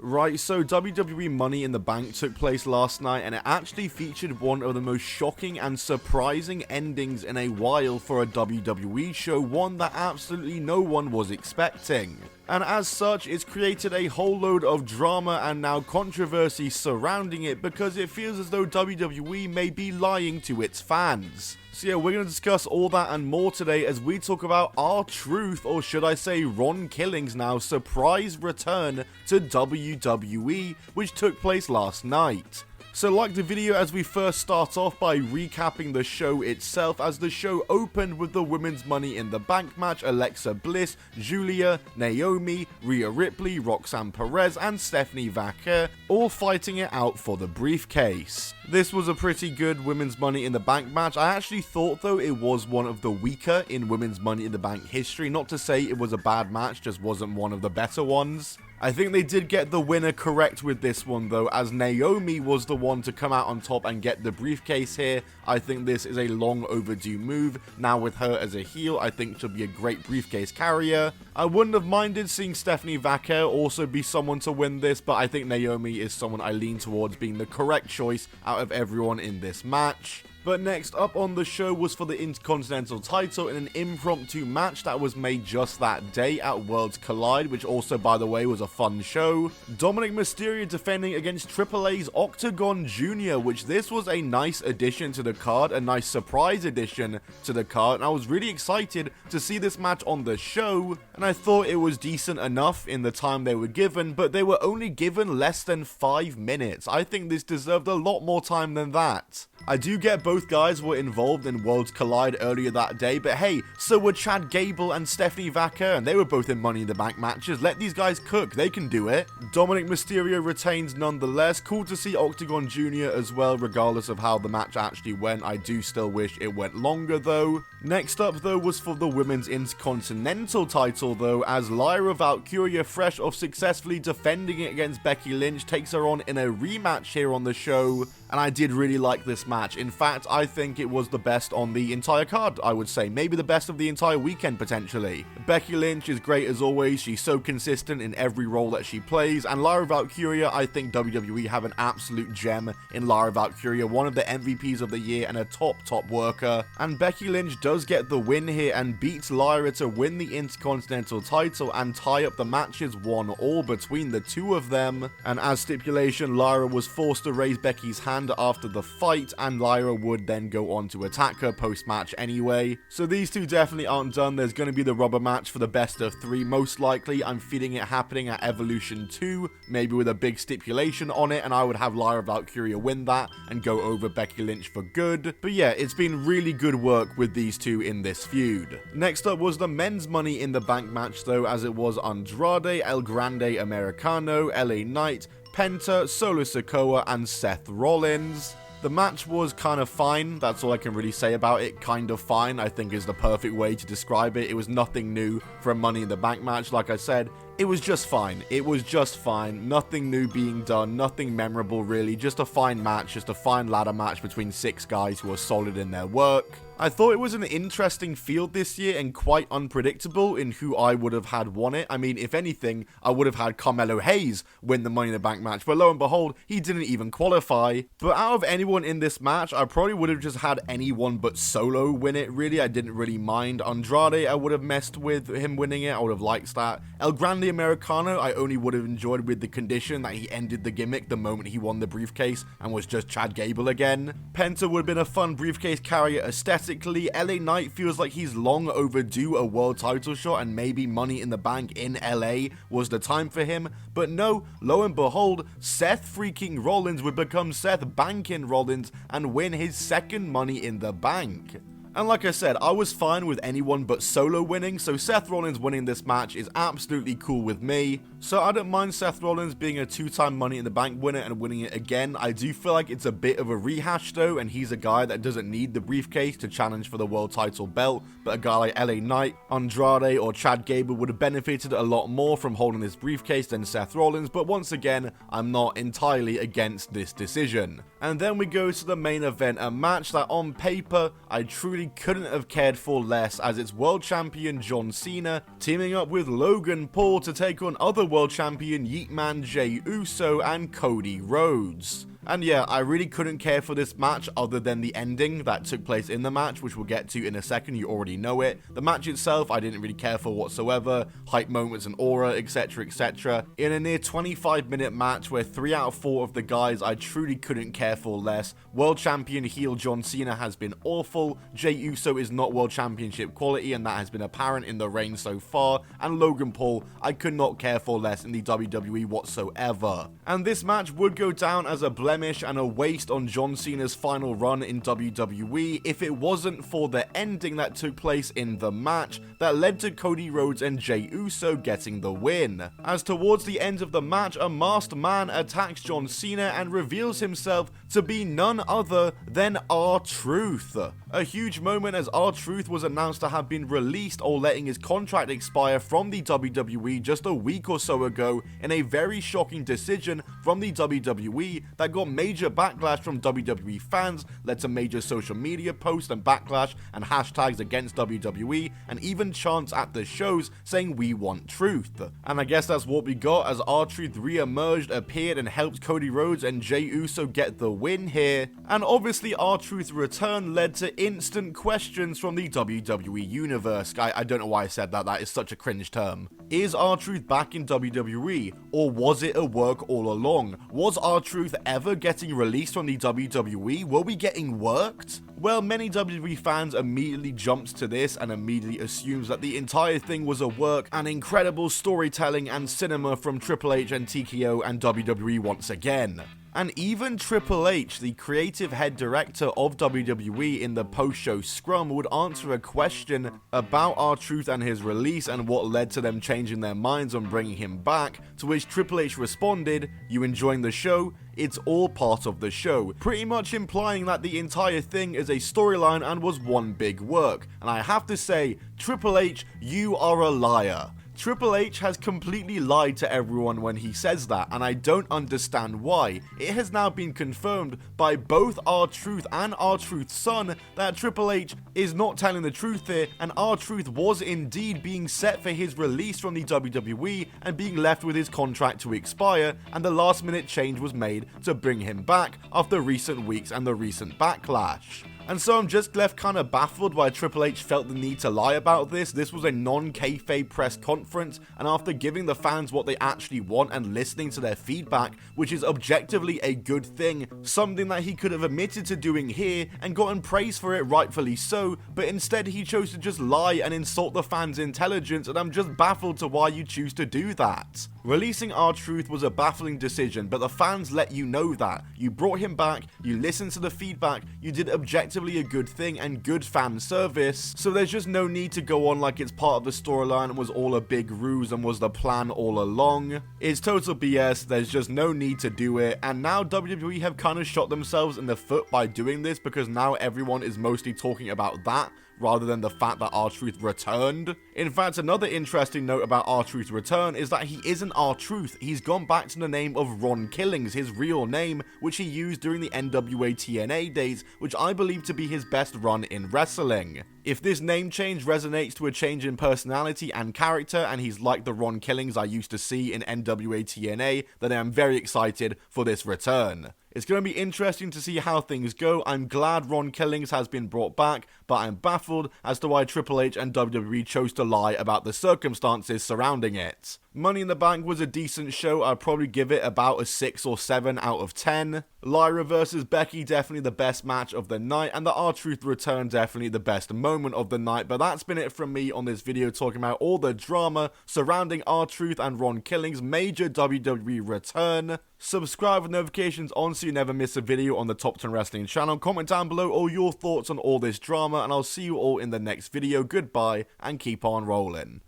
Right, so WWE Money in the Bank took place last night, and it actually featured one of the most shocking and surprising endings in a while for a WWE show, one that absolutely no one was expecting. And as such, it's created a whole load of drama and now controversy surrounding it because it feels as though WWE may be lying to its fans. So yeah, we're going to discuss all that and more today as we talk about R-Truth, or should I say Ron Killing's now surprise return to WWE, which took place last night. So like the video as we first start off by recapping the show itself, as the show opened with the Women's Money in the Bank match, Alexa Bliss, Julia, Naomi, Rhea Ripley, Roxanne Perez and Stephanie Vaquer all fighting it out for the briefcase. This was a pretty good Women's Money in the Bank match. I actually thought though it was one of the weaker in Women's Money in the Bank history. Not to say it was a bad match, just wasn't one of the better ones. I think they did get the winner correct with this one though, as Naomi was the one to come out on top and get the briefcase here. I think this is a long overdue move. Now with her as a heel, I think she'll be a great briefcase carrier. I wouldn't have minded seeing Stephanie Vaquer also be someone to win this, but I think Naomi is someone I lean towards being the correct choice out of everyone in this match. But next up on the show was for the Intercontinental title in an impromptu match that was made just that day at Worlds Collide, which also, by the way, was a fun show. Dominic Mysterio defending against AAA's Octagon Jr., which this was a nice addition to the card, a nice surprise addition to the card, and I was really excited to see this match on the show, and I thought it was decent enough in the time they were given, but they were only given less than 5 minutes. I think this deserved a lot more time than that. I do get both guys were involved in Worlds Collide earlier that day, but hey, so were Chad Gable and Stephanie Vaquer, and they were both in Money in the Bank matches. Let these guys cook, they can do it. Dominic Mysterio retains nonetheless. Cool to see Octagon Jr. as well, regardless of how the match actually went. I do still wish it went longer though. Next up though was for the Women's Intercontinental title though, as Lyra Valkyria, fresh off successfully defending it against Becky Lynch, takes her on in a rematch here on the show, and I did really like this match. In fact, I think it was the best on the entire card, I would say. Maybe the best of the entire weekend, potentially. Becky Lynch is great as always. She's so consistent in every role that she plays. And Lyra Valkyria, I think WWE have an absolute gem in Lyra Valkyria. One of the MVPs of the year and a top worker. And Becky Lynch does get the win here and beats Lyra to win the Intercontinental title and tie up the matches 1-1 between the two of them. And as stipulation, Lyra was forced to raise Becky's hand after the fight, and Lyra would then go on to attack her post-match anyway. So these two definitely aren't done. There's going to be the rubber match for the best of 3. Most likely, I'm feeling it happening at Evolution 2, maybe with a big stipulation on it, and I would have Lyra Valkyria win that and go over Becky Lynch for good. But yeah, it's been really good work with these two in this feud. Next up was the Men's Money in the Bank match though, as it was Andrade, El Grande Americano, LA Knight, Penta, Solo Sikoa and Seth Rollins. The match was kind of fine, that's all I can really say about it. Kind of fine, I think is the perfect way to describe it. It was nothing new for a Money in the Bank match, like I said. It was just fine. It was just fine. Nothing new being done, nothing memorable really. Just a fine match, just a fine ladder match between 6 guys who are solid in their work. I thought it was an interesting field this year and quite unpredictable in who I would have had won it. I mean, if anything, I would have had Carmelo Hayes win the Money in the Bank match, but lo and behold, he didn't even qualify. But out of anyone in this match, I probably would have just had anyone but Solo win it, really. I didn't really mind. Andrade, I would have messed with him winning it. I would have liked that. El Grande Americano, I only would have enjoyed with the condition that he ended the gimmick the moment he won the briefcase and was just Chad Gable again. Penta would have been a fun briefcase carrier aesthetically. LA Knight feels like he's long overdue a world title shot, and maybe Money in the Bank in LA was the time for him. But no, lo and behold, Seth freaking Rollins would become Seth Bankin' Rollins and win his second Money in the Bank. And like I said, I was fine with anyone but Solo winning, so Seth Rollins winning this match is absolutely cool with me. So I don't mind Seth Rollins being a 2-time Money in the Bank winner and winning it again. I do feel like it's a bit of a rehash though, and he's a guy that doesn't need the briefcase to challenge for the world title belt, but a guy like LA Knight, Andrade or Chad Gable would have benefited a lot more from holding this briefcase than Seth Rollins, but once again, I'm not entirely against this decision. And then we go to the main event, a match that on paper I truly couldn't have cared for less, as it's world champion John Cena teaming up with Logan Paul to take on other world champion Yeet Man Jey Uso and Cody Rhodes. And yeah, I really couldn't care for this match other than the ending that took place in the match, which we'll get to in a second. You already know it. The match itself, I didn't really care for whatsoever. Hype moments and aura, etc, etc. In a near 25-minute match where 3 out of 4 of the guys I truly couldn't care for less. World champion heel John Cena has been awful. Jey Uso is not world championship quality, and that has been apparent in the reign so far. And Logan Paul, I could not care for less in the WWE whatsoever. And this match would go down as a blemish and a waste on John Cena's final run in WWE if it wasn't for the ending that took place in the match that led to Cody Rhodes and Jey Uso getting the win. As towards the end of the match, a masked man attacks John Cena and reveals himself to be none other than R-Truth. A huge moment as R-Truth was announced to have been released or letting his contract expire from the WWE just a week or so ago in a very shocking decision from the WWE that got major backlash from WWE fans, led to major social media posts and backlash and hashtags against WWE, and even chants at the shows saying "We want truth." And I guess that's what we got, as R-Truth re-emerged, appeared, and helped Cody Rhodes and Jey Uso get the win here. And obviously R-Truth's return led to instant questions from the WWE universe. I don't know why I said that, that is such a cringe term. Is R-Truth back in WWE, or was it a work all along? Was R-Truth ever getting released from the WWE? Were we getting worked? Well, many WWE fans immediately jumps to this and immediately assumes that the entire thing was a work and incredible storytelling and cinema from Triple H and TKO and WWE once again. And even Triple H, the creative head director of WWE, in the post-show scrum would answer a question about R-Truth and his release and what led to them changing their minds on bringing him back, to which Triple H responded, "You enjoying the show? It's all part of the show," pretty much implying that the entire thing is a storyline and was one big work. And I have to say, Triple H, you are a liar. Triple H has completely lied to everyone when he says that, and I don't understand why. It has now been confirmed by both R-Truth and R-Truth's son that Triple H is not telling the truth here, and R-Truth was indeed being set for his release from the WWE and being left with his contract to expire, and the last minute change was made to bring him back after recent weeks and the recent backlash. And so I'm just left kind of baffled why Triple H felt the need to lie about this. This was a non-kayfabe press conference, and after giving the fans what they actually want and listening to their feedback, which is objectively a good thing, something that he could have admitted to doing here and gotten praise for it, rightfully so, but instead he chose to just lie and insult the fans' intelligence, and I'm just baffled to why you choose to do that. Releasing R-Truth was a baffling decision, but the fans let you know that. You brought him back, you listened to the feedback, you did objectively a good thing and good fan service, so there's just no need to go on like it's part of the storyline and was all a big ruse and was the plan all along. It's total BS, there's just no need to do it, and now WWE have kind of shot themselves in the foot by doing this, because now everyone is mostly talking about that rather than the fact that R-Truth returned. In fact, another interesting note about R-Truth's return is that he isn't R-Truth. He's gone back to the name of Ron Killings, his real name, which he used during the NWA TNA days, which I believe to be his best run in wrestling. If this name change resonates to a change in personality and character, and he's like the Ron Killings I used to see in NWA TNA, then I am very excited for this return. It's going to be interesting to see how things go. I'm glad Ron Killings has been brought back, but I'm baffled as to why Triple H and WWE chose to lie about the circumstances surrounding it. Money in the Bank was a decent show. I'd probably give it about a 6 or 7 out of 10. Lyra versus Becky, definitely the best match of the night, and the R-Truth return, definitely the best moment of the night. But that's been it from me on this video, talking about all the drama surrounding R-Truth and Ron Killings' major WWE return. Subscribe with notifications on so you never miss a video on the Top 10 Wrestling channel. Comment down below all your thoughts on all this drama, and I'll see you all in the next video. Goodbye, and keep on rolling.